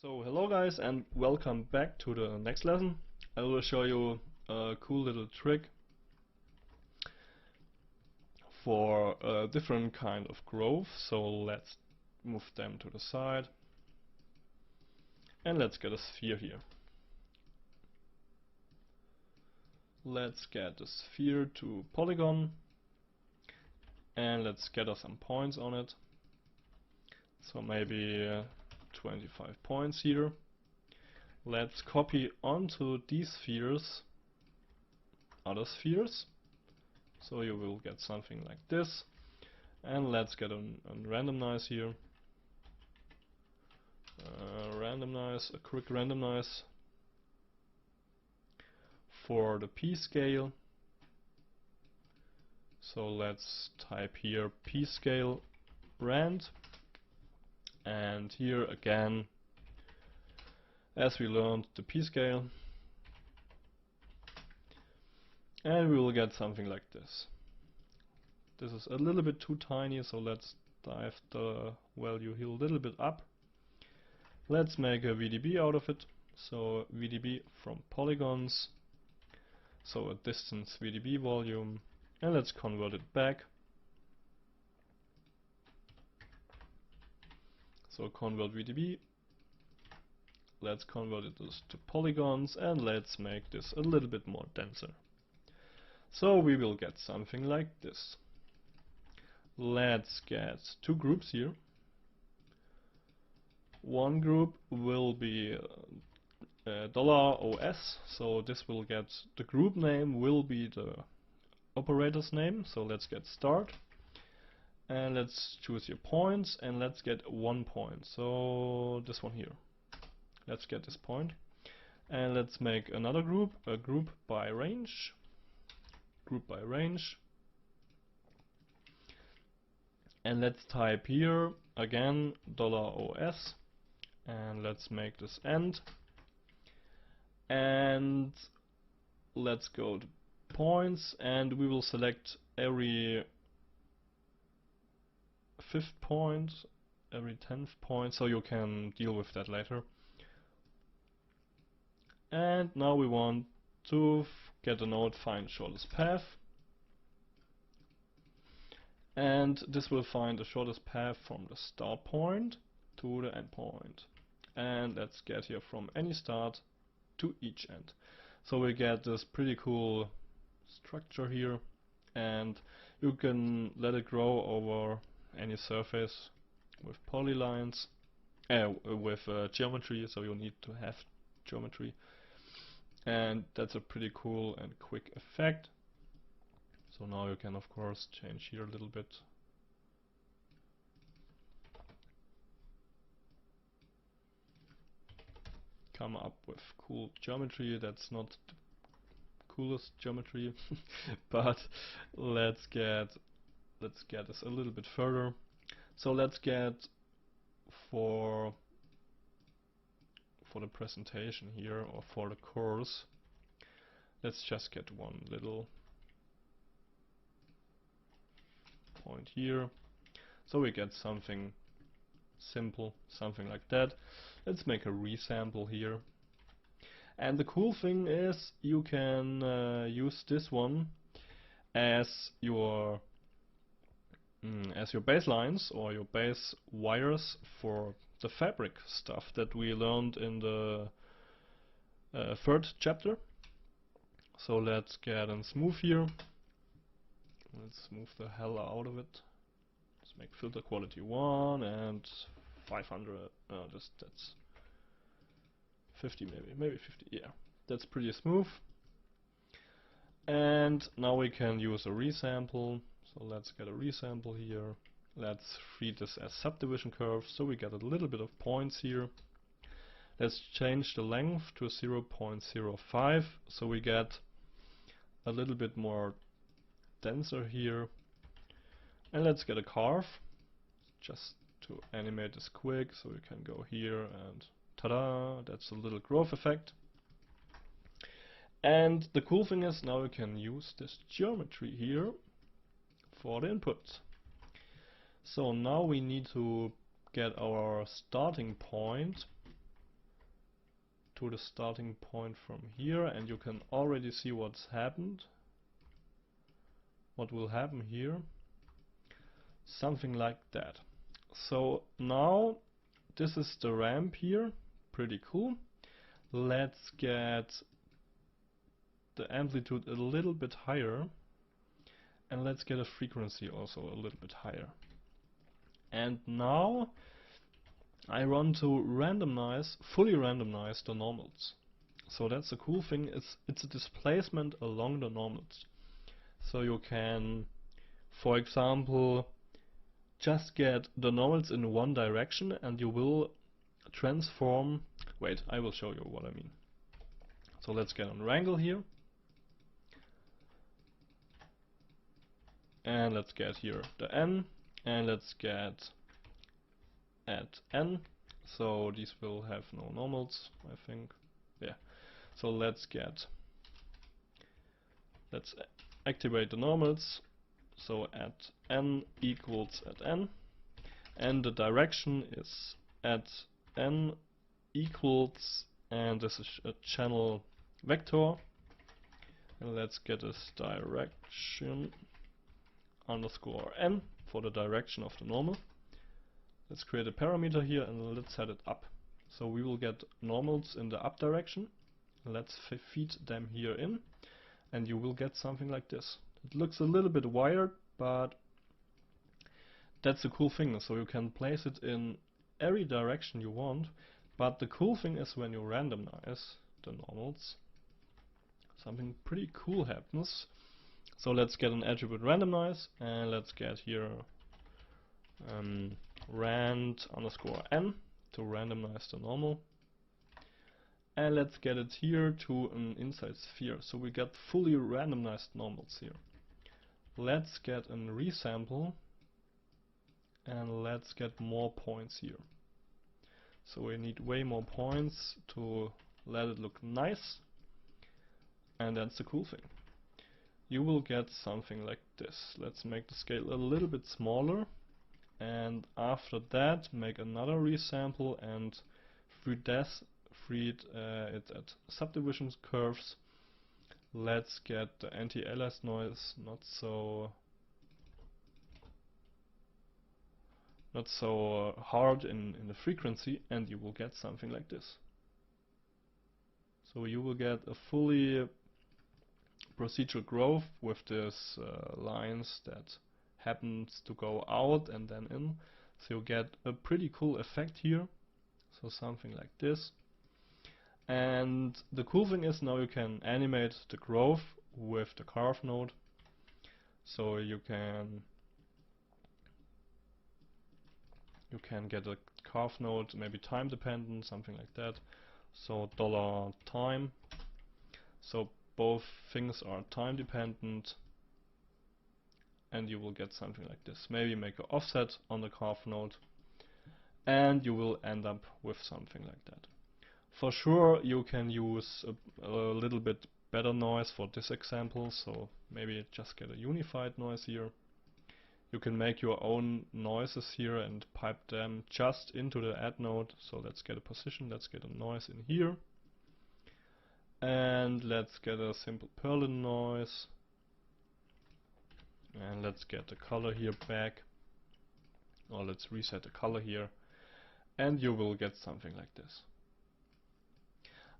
So hello guys and welcome back to the next lesson. I will show you a cool little trick for a different kind of growth. So let's move them to the side and let's get a sphere here. Let's get the sphere to polygon and let's scatter some points on it. So maybe 25 points here. Let's copy onto these spheres other spheres, so you will get something like this. And let's get a randomize here, a quick randomize for the p scale. So let's type here p scale rand, and here again, as we learned, the p scale, and we will get something like this. This is a little bit too tiny, so let's dive the value here a little bit up. Let's make a VDB out of it. So VDB from polygons, so a distance VDB volume, and let's convert it back. So convert VDB, let's convert it to polygons, and let's make this a little bit more denser. So we will get something like this. Let's get two groups here. One group will be $OS, so this will get, the group name will be the operator's name. So let's get start, and let's choose your points, and let's get 1 point, so this one here. Let's get this point, and let's make another group, a group by range, and let's type here again $OS, and let's make this end, and let's go to points, and we will select every 5th point, every 10th point, so you can deal with that later. And now we want to get a node find shortest path, and this will find the shortest path from the start point to the end point. And let's get here from any start to each end. So we get this pretty cool structure here, and you can let it grow over any surface with polylines, with geometry, so you need to have geometry. And that's a pretty cool and quick effect. So now you can of course change here a little bit. Come up with cool geometry. That's not the coolest geometry, but let's get this a little bit further. So let's get for the presentation here, or for the course, let's just get one little point here, so we get something simple, something like that. Let's make a resample here, and the cool thing is you can use this one as your baselines or your base wires for the fabric stuff that we learned in the 3rd chapter. So let's get and smooth here. Let's smooth the hell out of it. Let's make filter quality 1 and 500. That's 50 maybe 50. Yeah, that's pretty smooth. And now we can use a resample. So let's get a resample here. Let's treat this as subdivision curve, so we get a little bit of points here. Let's change the length to 0.05, so we get a little bit more denser here. And let's get a carve, just to animate this quick, so we can go here and ta-da, that's a little growth effect. And the cool thing is now we can use this geometry here for the input. So now we need to get our starting point to the starting point from here, and you can already see what's happened. What will happen here? Something like that. So now this is the ramp here, pretty cool. Let's get the amplitude a little bit higher, and let's get a frequency also a little bit higher. And now I want to fully randomize the normals. So that's the cool thing, it's a displacement along the normals. So you can, for example, just get the normals in one direction and you will transform. Wait, I will show you what I mean. So let's get on wrangle here. And let's get here the n, and let's get at n. So these will have no normals, I think. Yeah. So let's activate the normals. So at n equals at n, and the direction is at n equals, and this is a channel vector. And let's get this direction underscore n for the direction of the normal. Let's create a parameter here and let's set it up. So we will get normals in the up direction. Let's feed them here in, and you will get something like this. It looks a little bit wired, but that's the cool thing. So you can place it in every direction you want, but the cool thing is when you randomize the normals, something pretty cool happens. So let's get an attribute randomize, and let's get here rand underscore n to randomize the normal. And let's get it here to an inside sphere. So we get fully randomized normals here. Let's get a resample, and let's get more points here. So we need way more points to let it look nice. And that's the cool thing. You will get something like this. Let's make the scale a little bit smaller, and after that make another resample and feed it at subdivision curves. Let's get the anti-alias noise not so hard in the frequency, and you will get something like this. So you will get a fully procedural growth with these lines that happens to go out and then in. So you get a pretty cool effect here. So something like this. And the cool thing is now you can animate the growth with the carve node. So you can get a carve node, maybe time dependent, something like that. So $time. So both things are time dependent, and you will get something like this. Maybe make an offset on the carve node, and you will end up with something like that. For sure you can use a little bit better noise for this example, so maybe just get a unified noise here. You can make your own noises here and pipe them just into the add node. So let's get a position, let's get a noise in here. And let's get a simple Perlin noise. And let's get the color here back. Or let's reset the color here. And you will get something like this.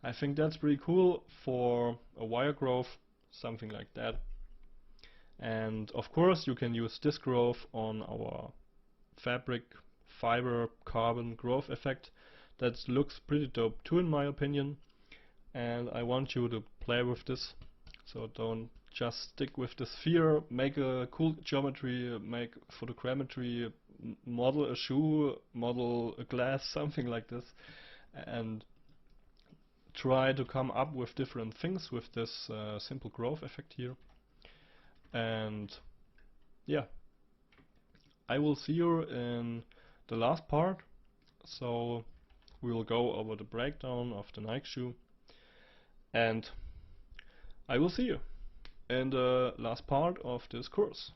I think that's pretty cool for a wire growth, something like that. And of course you can use this growth on our fabric, fiber, carbon growth effect. That looks pretty dope too in my opinion. And I want you to play with this. So don't just stick with the sphere, make a cool geometry, make photogrammetry, model a shoe, model a glass, something like this. And try to come up with different things with this simple growth effect here. And yeah, I will see you in the last part. So we will go over the breakdown of the Nike shoe, and I will see you in the last part of this course.